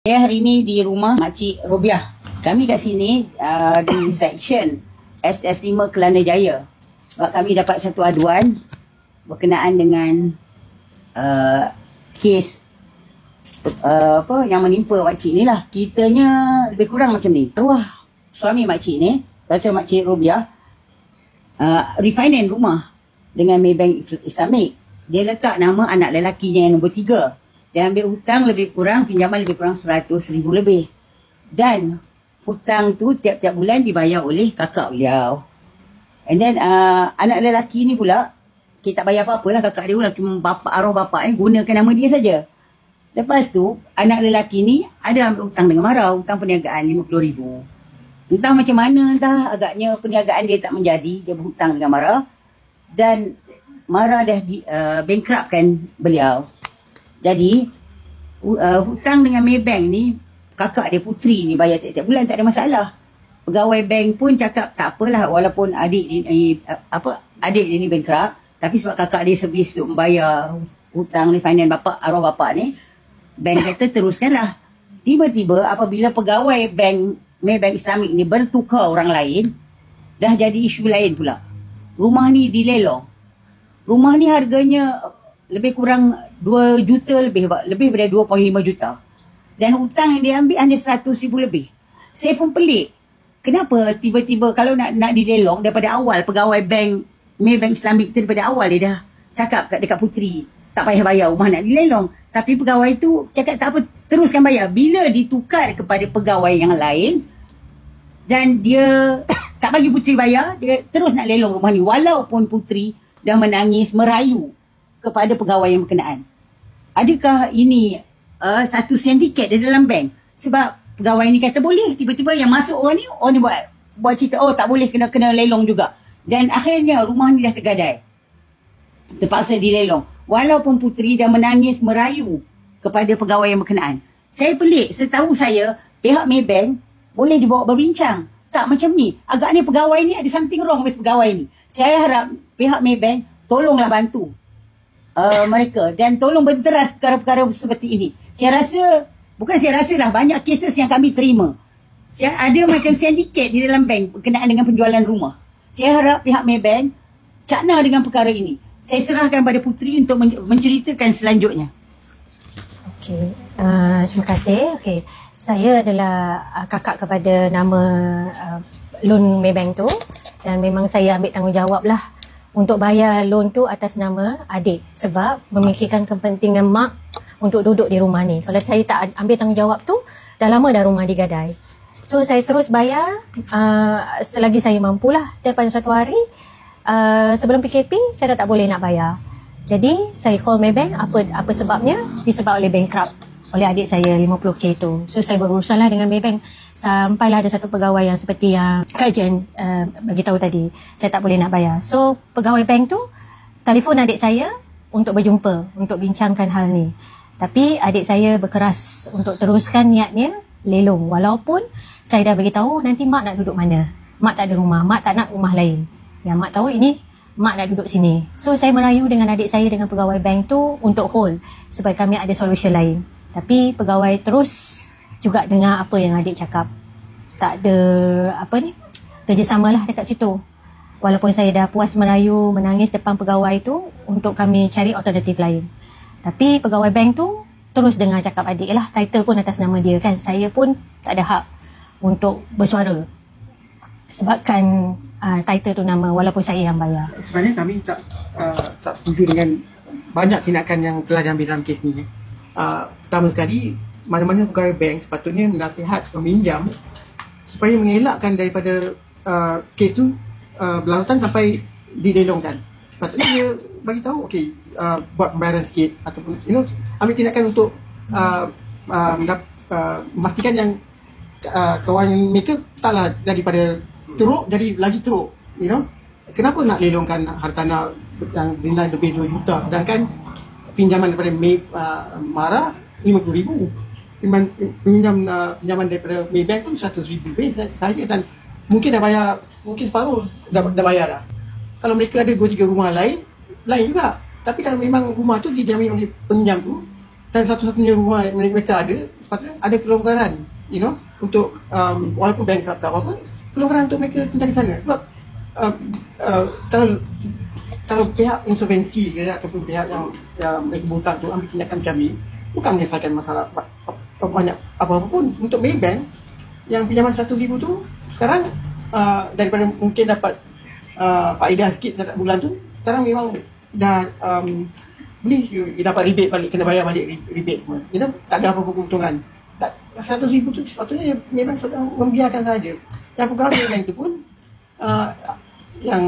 Saya hari ini di rumah Makcik Robiah. Kami kat sini di section SS5 Kelana Jaya. Sebab kami dapat satu aduan berkenaan dengan kes yang menimpa makcik ni lah. Kitanya lebih kurang macam ni. Arwah suami makcik ni, rasa Makcik Robiah, refinance rumah dengan Maybank Islamic. Dia letak nama anak lelakinya yang nombor 3. Dia ambil hutang lebih kurang, pinjaman lebih kurang 100,000 lebih. Dan hutang tu tiap-tiap bulan dibayar oleh kakak beliau. And then anak lelaki ni pula, kita tak bayar apa-apa lah, kakak dia pula cuma arwah bapak gunakan nama dia saja. Lepas tu, anak lelaki ni ada ambil hutang dengan Mara, hutang perniagaan 50,000. Entah macam mana, entah agaknya perniagaan dia tak menjadi, dia berhutang dengan Mara. Dan Mara dah bankruptkan beliau. Jadi hutang dengan Maybank ni, kakak dia Putri ni bayar tiap-tiap bulan, tak ada masalah. Pegawai bank pun cakap tak apalah, walaupun adik dia ni bankrupt, tapi sebab kakak dia servis untuk membayar hutang refinance arwah bapak ni, bank kata teruskanlah. Tiba-tiba apabila pegawai bank Maybank Islamic ni bertukar orang lain, dah jadi isu lain pula. Rumah ni dilelong. Rumah ni harganya lebih kurang 2 juta lebih daripada 2.5 juta. Dan hutang yang dia ambil hanya 100,000 lebih. Saya pun pelik. Kenapa tiba-tiba kalau nak dilelong daripada awal, pegawai bank Maybank Islamic tu daripada awal dia dah cakap dekat Putri, tak payah bayar rumah nak dilelong. Tapi pegawai tu cakap tak apa, teruskan bayar. Bila ditukar kepada pegawai yang lain dan dia tak bagi Putri bayar, dia terus nak lelong rumah ni. Walaupun Putri dah menangis, merayu kepada pegawai yang berkenaan. Adakah ini satu sindiket di dalam bank? Sebab pegawai ni kata boleh, tiba-tiba yang masuk orang ni buat cerita, oh tak boleh, kena lelong juga. Dan akhirnya rumah ni dah tergadai, terpaksa dilelong. Walaupun Putri dah menangis, merayu kepada pegawai yang berkenaan. Saya pelik, setahu saya pihak Maybank boleh dibawa berbincang. Tak macam ni, agaknya pegawai ni ada something wrong with pegawai ni. Saya harap pihak Maybank tolonglah bantu mereka dan tolong benteras perkara-perkara seperti ini. Saya rasa lah, banyak kes yang kami terima. Ada macam sindiket di dalam bank berkenaan dengan penjualan rumah. Saya harap pihak Maybank cakna dengan perkara ini. Saya serahkan pada Putri untuk menceritakan selanjutnya. Okey, terima kasih. Okey, saya adalah kakak kepada nama loan Maybank tu, dan memang saya ambil tanggungjawab lah untuk bayar loan tu atas nama adik, sebab memikirkan kepentingan mak untuk duduk di rumah ni. Kalau saya tak ambil tanggungjawab tu, dah lama dah rumah digadai. So saya terus bayar selagi saya mampulah. Dan pada satu hari sebelum PKP, saya dah tak boleh nak bayar. Jadi saya call Maybank, apa sebabnya? Disebab oleh bankrupt oleh adik saya 50k tu. So saya berurusan lah dengan Maybank sampailah ada satu pegawai yang seperti yang Kak Jen bagi tahu tadi, saya tak boleh nak bayar. So pegawai bank tu telefon adik saya untuk berjumpa, untuk bincangkan hal ni. Tapi adik saya berkeras untuk teruskan niatnya lelong, walaupun saya dah beritahu nanti mak nak duduk mana. Mak tak ada rumah, mak tak nak rumah lain. Yang mak tahu ini mak nak duduk sini. So saya merayu dengan adik saya dengan pegawai bank tu untuk hold supaya kami ada solution lain. Tapi pegawai terus juga dengar apa yang adik cakap. Tak ada kerjasama lah dekat situ. Walaupun saya dah puas merayu, menangis depan pegawai tu untuk kami cari alternatif lain. Tapi pegawai bank tu terus dengar cakap adik lah. Title pun atas nama dia kan. Saya pun tak ada hak untuk bersuara. Sebabkan title tu nama, walaupun saya yang bayar. Sebenarnya kami tak setuju dengan banyak tindakan yang telah diambil dalam kes ni. Pertama sekali, mana-mana pegawai bank sepatutnya menasihat peminjam supaya mengelakkan daripada kes tu berlarutan sampai dilelongkan. Sepatutnya dia bagi tahu, okey, buat pembayaran sikit ataupun ambil tindakan untuk memastikan yang kawan mereka taklah daripada teruk jadi lagi teruk. Kenapa nak lelongkan hartanah yang nilai lebih 2 juta sedangkan pinjaman daripada Mara 50,000, pinjaman daripada Maybank pun 100,000 lebih saja, dan mungkin dah bayar, mungkin separuh dah bayar dah. Kalau mereka ada 2-3 rumah lain juga. Tapi kalau memang rumah tu didiami oleh peminjam tu, dan satu-satunya rumah yang mereka ada, sepatutnya ada kelonggaran, untuk walaupun bankrupt atau apa, kelonggaran untuk mereka tinggal di sana. Sebab kalau pihak insolvensi ke ataupun pihak yang mereka berhutang tu ambil tindakan macam ni, bukan menyelesaikan masalah banyak apa-apa pun. Untuk Maybank yang pinjaman 100,000 tu sekarang daripada mungkin dapat faedah sikit setiap bulan tu, sekarang memang dah boleh you dapat rebate balik, kena bayar balik rebate semua. Tak ada apa-apa keuntungan. 100,000 tu sepatutnya memang membiarkan saja. Yang pegawai Maybank tu pun yang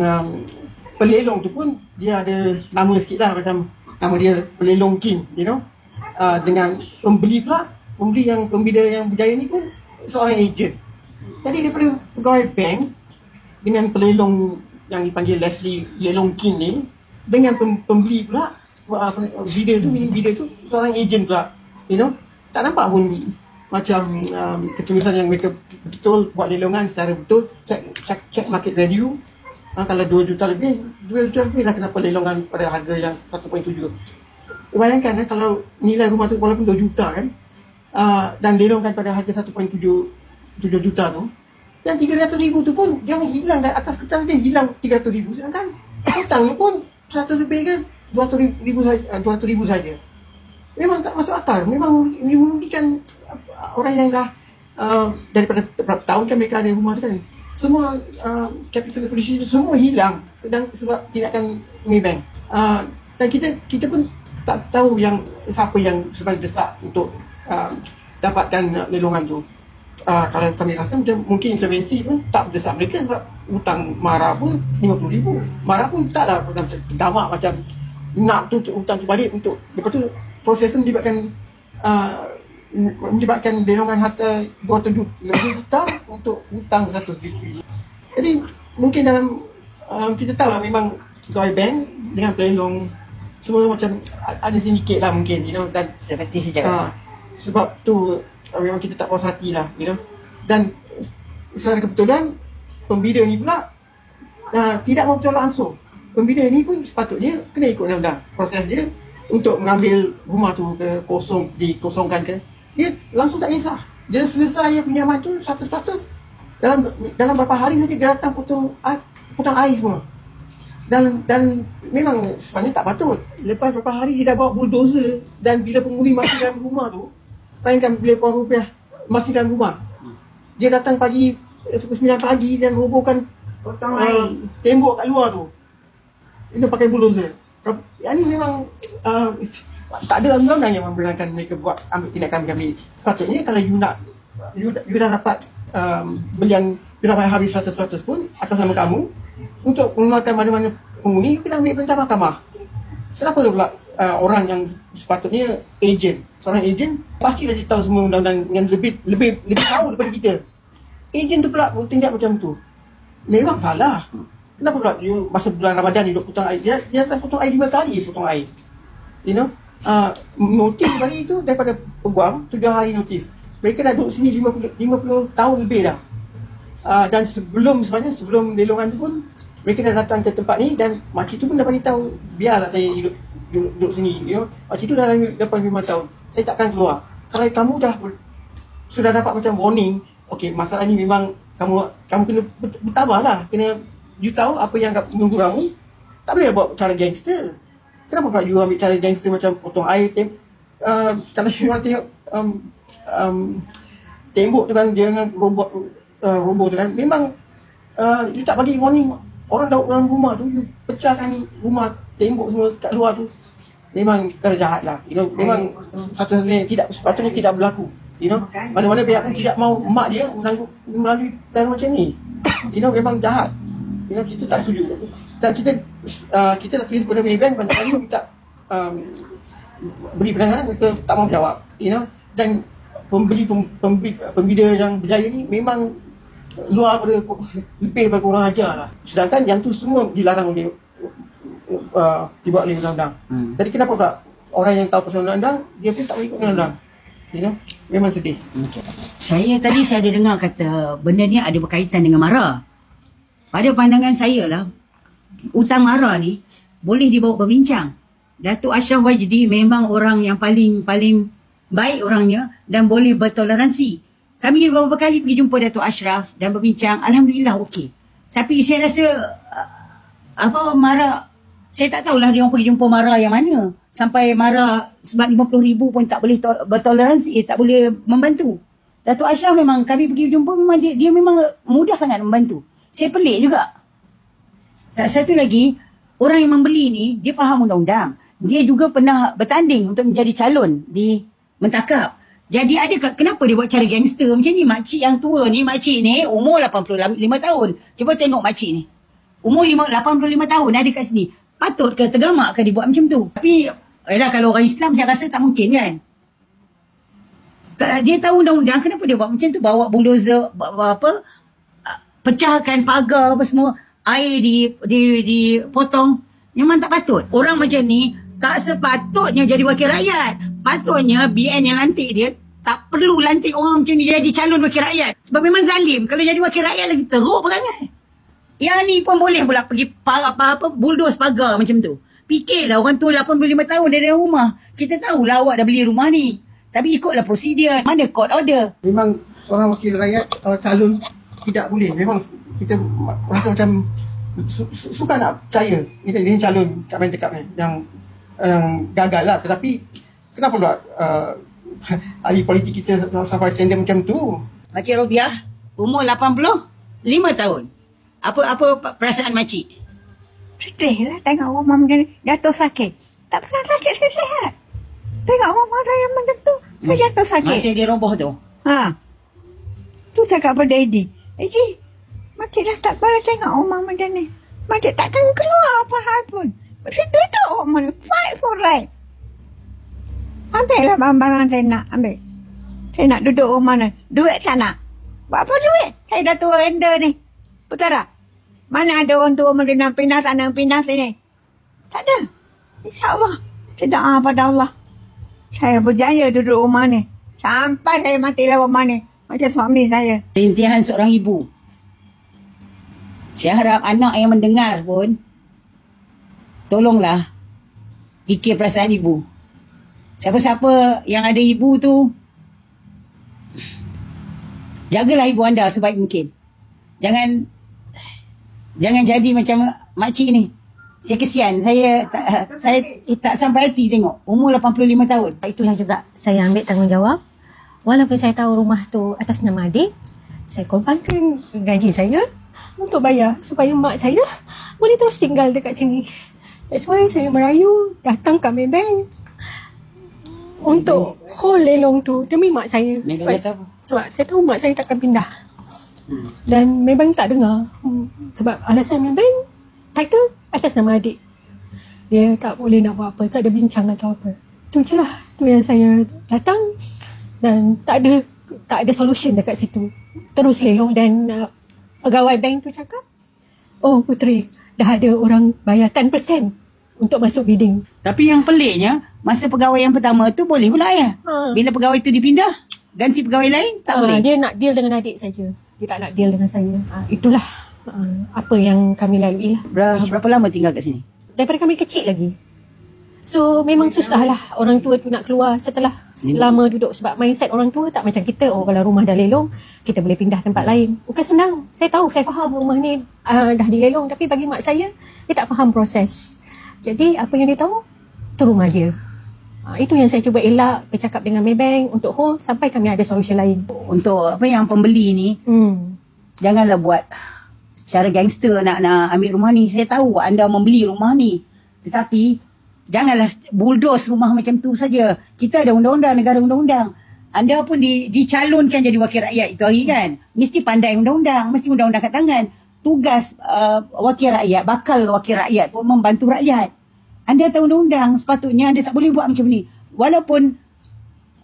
pelelong tu pun dia ada nama sikit lah, macam nama dia pelelong king, dengan pembeli yang pembina yang berjaya ni pun seorang ejen. Jadi daripada pegawai bank dengan pelelong yang dipanggil Leslie Lelong King ni, dengan pembeli pula bidder tu seorang ejen pula, tak nampak pun macam ketulusan yang mereka betul buat lelongan secara betul, check market value. Kalau 2 juta lebih lah kenapa lelongan pada harga yang 1.7. Bayangkan kalau nilai rumah tu walaupun 2 juta kan, dan lelongkan pada harga 1.7 juta tu, yang 300,000 tu pun dia hilang dari atas kertas, dia hilang 300,000, sedangkan hutangnya pun 100 lebih kan, 200,000 saja. Memang tak masuk akal. Memang merugikan orang yang dah daripada berapa tahun kan mereka ada rumah tu kan, semua capital appreciation semua hilang sebab tindakan Maybank. Dan kita pun tak tahu yang siapa yang sebenarnya desak untuk dapatkan lelongan tu. Kalau kami rasa mungkin insolvensi pun tak berdesak mereka sebab hutang marah pun 50,000. Marah pun taklah damak macam nak tu hutang tu balik untuk, lepas tu proses tu melibatkan lelongan harta 200 juta untuk hutang 100,000. Jadi mungkin dalam kita tahu lah memang pegawai bank dengan pelelong semua macam ada sindiket lah mungkin, dan seperti sejak sebab tu memang kita tak puas hati lah, dan secara kebetulan pembina ni pula tidak mau bertolak langsung. Pembina ni pun sepatutnya kena ikut undang-undang. Proses dia untuk mengambil rumah tu ke dikosongkan ke, dia langsung tak kisah. Dia selesai pinjaman tu 100%, dalam berapa hari saja dia datang potong air semua. Dan memang sebenarnya tak patut. Lepas beberapa hari dia dah bawa bulldozer, dan bila penghuni masih dalam rumah tu, bayangkan bila puan rupiah masih dalam rumah, dia datang pagi pukul 9 pagi dan robohkan tembok kat luar tu. Dia pakai bulldozer. Yang ni memang tak ada undang-undang yang membenarkan mereka ambil tindakan macam ni. Sepatutnya kalau you dah dapat belian, you dah bayar habis 100% pun atas nama kamu, untuk mengeluarkan mana-mana penghuni, you kena ambil perintah mahkamah. Kenapa pula orang yang sepatutnya seorang ejen pasti dah tahu semua undang-undang yang lebih tahu daripada kita. Ejen tu pula bertindak macam tu, memang salah. Kenapa pula you masa bulan Ramadan you duduk potong air? Dia akan potong air 5 kali, potong air. Notis bagi itu daripada peguam 7 hari notis. Mereka dah duduk sini 50 tahun lebih dah. Dan sebelum lelongan tu pun mereka dah datang ke tempat ni, dan makcik tu pun dah bagi tahu, biarlah saya duduk sini. Makcik tu dah 85 tahun, saya takkan keluar. Kalau kamu sudah dapat macam warning, okey, masalah ni memang kamu kena bertabah lah. You tahu apa yang menunggu kamu. Tak boleh buat cara gangster. Kenapa pula you ambil cara gangster macam potong air? Kalau you nak tengok tembok tu kan, dia dengan robot tu kan, memang you tak bagi warning. Orang dalam rumah tu, you pecahkan rumah, tembok semua kat luar tu. Memang cara jahat lah. Memang satu-satunya sepatutnya tidak berlaku. Mana-mana pihak pun tidak mau mak dia melalui cara macam ni. Memang jahat. Kita tak setuju. Dan kita dah tulis kepada Maybank banyak kali minta beri penanganan, mereka tak mau jawab. Dan pembina yang berjaya ni memang luar pada lebih daripada kurang ajar lah. Sedangkan yang tu semua dilarang oleh dibuat oleh undang-undang. Jadi kenapa pula orang yang tahu pasal undang-undang dia pun tak boleh ikut undang-undang? Memang sedih. Saya ada dengar kata benda ni ada berkaitan dengan MARA. Pada pandangan saya lah, hutang MARA ni boleh dibawa berbincang. Datuk Ashraf Wajdi memang orang yang paling baik orangnya dan boleh bertoleransi. Kami beberapa kali pergi jumpa Datuk Ashraf dan berbincang, alhamdulillah okey. Tapi saya rasa marah, saya tak tahulah dia orang pergi jumpa marah yang mana. Sampai marah sebab 50,000 pun tak boleh bertoleransi, tak boleh membantu. Datuk Ashraf memang kami pergi jumpa memang dia memang mudah sangat membantu. Saya pelik juga. Satu lagi, orang yang membeli ni dia faham undang-undang. Dia juga pernah bertanding untuk menjadi calon di Mentakap. Jadi kenapa dia buat cara gangster macam ni? Makcik yang tua ni, makcik ni umur 85 tahun. Cuba tengok makcik ni. Umur 85 tahun ada kat sini. Patut ke tergamak ke dia buat macam tu? Tapi kalau orang Islam saya rasa tak mungkin kan. Dia tahu undang-undang, kenapa dia buat macam tu? Bawa bulldozer, pecahkan pagar apa semua, air dipotong. Memang tak patut. Orang macam ni tak sepatutnya jadi wakil rakyat. Patutnya BN yang lantik dia tak perlu lantik orang macam ni jadi calon wakil rakyat. Sebab memang zalim. Kalau jadi wakil rakyat lagi teruk perangai. Yang ni pun boleh pula pergi bulldoze pagar macam tu. Fikirlah orang tua 85 tahun dia dalam rumah. Kita tahulah awak dah beli rumah ni. Tapi ikutlah prosedur. Mana court order? Memang seorang wakil rakyat calon tidak boleh. Memang kita rasa macam suka nak percaya ini calon kat main tekap ni yang gagal lah. Tetapi kenapa pula ahli politik kita sampai standard macam tu? Makcik Robiah umur 85 tahun. Apa perasaan makcik? Sedih lah tengok rumah macam ni. Jatuh sakit. Tak pernah sakit, saya sihat. Tengok rumah saya macam tu, saya jatuh sakit. Masa dia roboh tu? Tu cakap pada Eddie, Eddie, makcik dah tak boleh tengok rumah macam ni. Makcik takkan keluar apa hal pun. Saya duduk rumah ni, fight for right. Ambil lah barang-barang saya nak ambil. Saya nak duduk rumah ni. Duit tak nak. Buat apa duit? Saya dah tua renda ni. Betul tak? Mana ada orang tua nak pindah sana, pindah sini. Tak ada. InsyaAllah. Saya doa pada Allah. Saya berjaya duduk rumah ni. Sampai saya mati lah rumah ni. Macam suami saya. Rintihan seorang ibu. Saya harap anak yang mendengar pun tolonglah fikir perasaan ibu. Siapa-siapa yang ada ibu tu, jagalah ibu anda sebaik mungkin. Jangan jadi macam makcik ni. Saya kesian. Saya tak sampai hati tengok. Umur 85 tahun. Itulah juga saya ambil tanggungjawab. Walaupun saya tahu rumah tu atas nama adik, saya korbankan gaji saya untuk bayar supaya mak saya boleh terus tinggal dekat sini. That's why saya merayu datang ke Maybank untuk hold lelong tu demi mak saya. Sebab saya tahu mak saya takkan pindah. Dan Maybank tak dengar. Sebab alasan Maybank, title atas nama adik. Dia tak boleh nak buat apa, tak ada bincang atau apa. Tu je lah. Tu yang saya datang dan tak ada solution dekat situ. Terus lelong dan pegawai bank tu cakap, oh Puteri, dah ada orang bayar 10% untuk masuk bidding. Tapi yang peliknya, masa pegawai yang pertama tu boleh pula ya. Bila pegawai tu dipindah, ganti pegawai lain, tak boleh. Dia nak deal dengan adik saja. Dia tak nak deal dengan saya. Itulah apa yang kami lalui lah. Berapa lama tinggal kat sini? Daripada kami kecil lagi. So memang susah lah orang tua tu nak keluar setelah lama duduk. Sebab mindset orang tua tak macam kita. Oh kalau rumah dah lelong, kita boleh pindah tempat lain. Bukan senang. Saya tahu, saya faham rumah ni dah dilelong. Tapi bagi mak saya, dia tak faham proses. Jadi apa yang dia tahu, tu rumah dia. Itu yang saya cuba elak, bercakap dengan Maybank untuk hold sampai kami ada solusi lain. Untuk apa yang pembeli ni, janganlah buat cara gangster nak ambil rumah ni. Saya tahu anda membeli rumah ni. Tetapi janganlah bulldoze rumah macam tu saja. Kita ada undang-undang, negara undang-undang. Anda pun dicalonkan jadi wakil rakyat itu hari kan. Mesti pandai undang-undang, mesti undang-undang kat tangan. Tugas wakil rakyat, bakal wakil rakyat pun membantu rakyat. Anda tahu undang-undang, sepatutnya anda tak boleh buat macam ni. Walaupun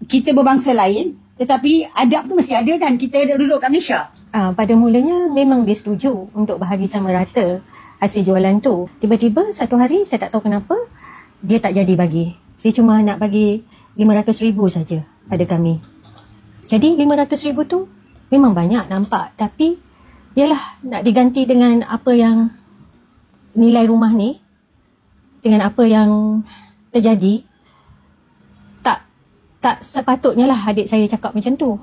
kita berbangsa lain, tetapi adab tu mesti ada kan. Kita duduk kat Malaysia. Pada mulanya memang dia setuju untuk bahagi sama rata hasil jualan tu. Tiba-tiba satu hari, saya tak tahu kenapa, dia tak jadi bagi. Dia cuma nak bagi 500,000 saja pada kami. Jadi 500,000 tu memang banyak nampak. Tapi yalah, nak diganti dengan apa yang nilai rumah ni, dengan apa yang terjadi, tak sepatutnya lah adik saya cakap macam tu.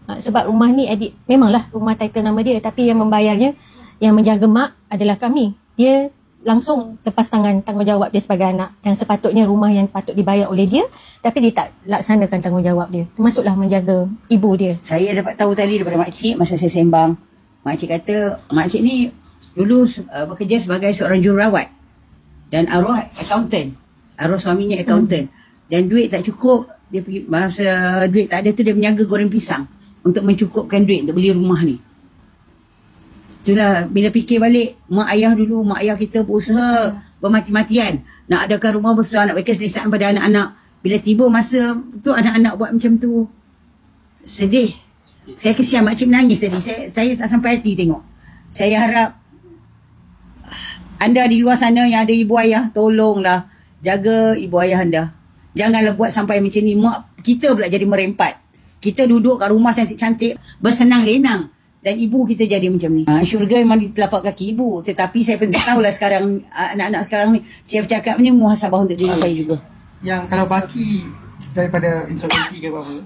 Sebab rumah ni adik, memanglah rumah title nama dia, tapi yang membayarnya, yang menjaga mak adalah kami. Dia langsung lepas tangan tanggungjawab dia sebagai anak, dan sepatutnya rumah yang patut dibayar oleh dia, tapi dia tak laksanakan tanggungjawab dia, termasuklah menjaga ibu dia. Saya dapat tahu tadi daripada makcik masa saya sembang. Makcik kata makcik ni dulu bekerja sebagai seorang jururawat dan arwah accountant. Arwah suaminya accountant. Dan duit tak cukup, dia pergi, masa duit tak ada tu dia berniaga goreng pisang untuk mencukupkan duit untuk beli rumah ni. Itulah bila fikir balik, mak ayah kita berusaha bermati-matian nak adakan rumah besar, nak bagi keselesaan pada anak-anak. Bila tiba masa tu anak-anak buat macam tu, sedih. Saya kesian makcik menangis tadi. Saya tak sampai hati tengok. Saya harap anda di luar sana yang ada ibu ayah, tolonglah jaga ibu ayah anda. Janganlah buat sampai macam ni. Mak kita pula jadi merempat. Kita duduk kat rumah cantik-cantik, bersenang lenang, dan ibu kita jadi macam ni. Syurga memang di telapak kaki ibu. Tetapi saya pun tak tahulah sekarang anak-anak sekarang ni. Saya bercakap ni muhasabah untuk diri saya juga. Yang kalau baki daripada insolvensi ke apa-apa,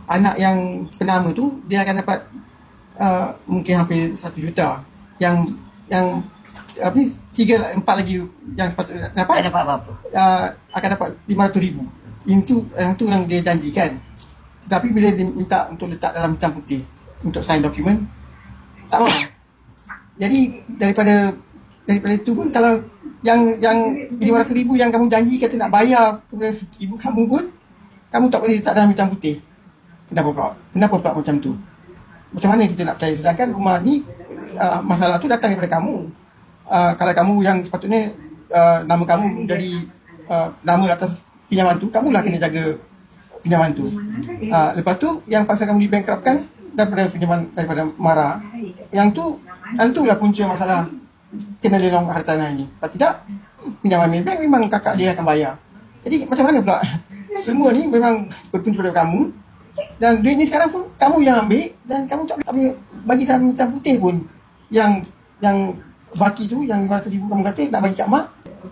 anak yang penama tu dia akan dapat mungkin hampir 1 juta. Yang apa ni, 3-4 lagi yang sepatutnya dapat, Tak dapat apa-apa. akan dapat 500,000. Itu yang dia janjikan. Tetapi bila dia minta untuk letak dalam hitam putih untuk sign dokumen, tak mau. Jadi daripada itu pun, kalau yang 500,000 yang kamu janji kata nak bayar kepada ibu kamu pun, kamu tak boleh letak dalam hitam putih. Kenapa pula macam tu? Macam mana kita nak percaya? Sedangkan rumah ni masalah tu datang daripada kamu. Kalau kamu yang sepatutnya nama kamu menjadi nama atas pinjaman tu, kamulah kena jaga pinjaman tu. Lepas tu yang pasal kamu dibankruptkan daripada pinjaman daripada Mara, yang tu tentulah punca masalah kena lelong hartanah ni. Kalau tidak, pinjaman Maybank memang kakak dia akan bayar. Jadi macam mana pula? Semua ni memang berpunca pada kamu, dan duit ni sekarang pun kamu yang ambil, dan kamu tak boleh bagi dalam hitam putih pun. Yang baki tu, yang 500,000 kamu kata nak bagi kat mak.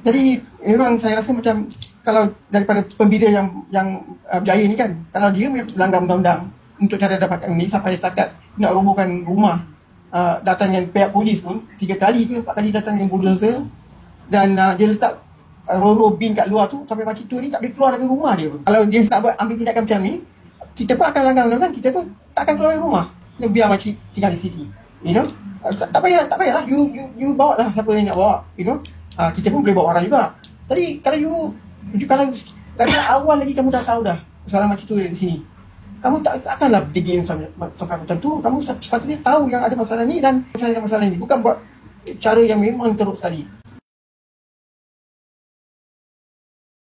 Jadi memang saya rasa macam, kalau daripada pembina yang berjaya ni kan, kalau dia melanggar undang-undang untuk cara dapatkan ni, sampai setakat nak robohkan rumah, datang dengan pihak polis pun 3 kali ke 4 kali datang dengan bulldozer, dan dia letak roro bin kat luar tu, sampai makcik tu ni tak boleh keluar dari rumah dia pun. Kalau dia tak buat ambil tindakan macam ni, kita pun akan langgar undang-undang, kita pun tak akan keluar dari rumah. Biar makcik tinggal di sini, you know. Tak payahlah you bawa lah siapa yang nak bawa, you know. Kita pun boleh bawa orang juga. Tadi kalau kalau dari awal lagi kamu dah tahu dah masalah makcik tu di sini, kamu tak akanlah digin sampai macam tu. Kamu sepatutnya tahu yang ada masalah ni dan masalah ni, bukan buat cara yang memang teruk sekali.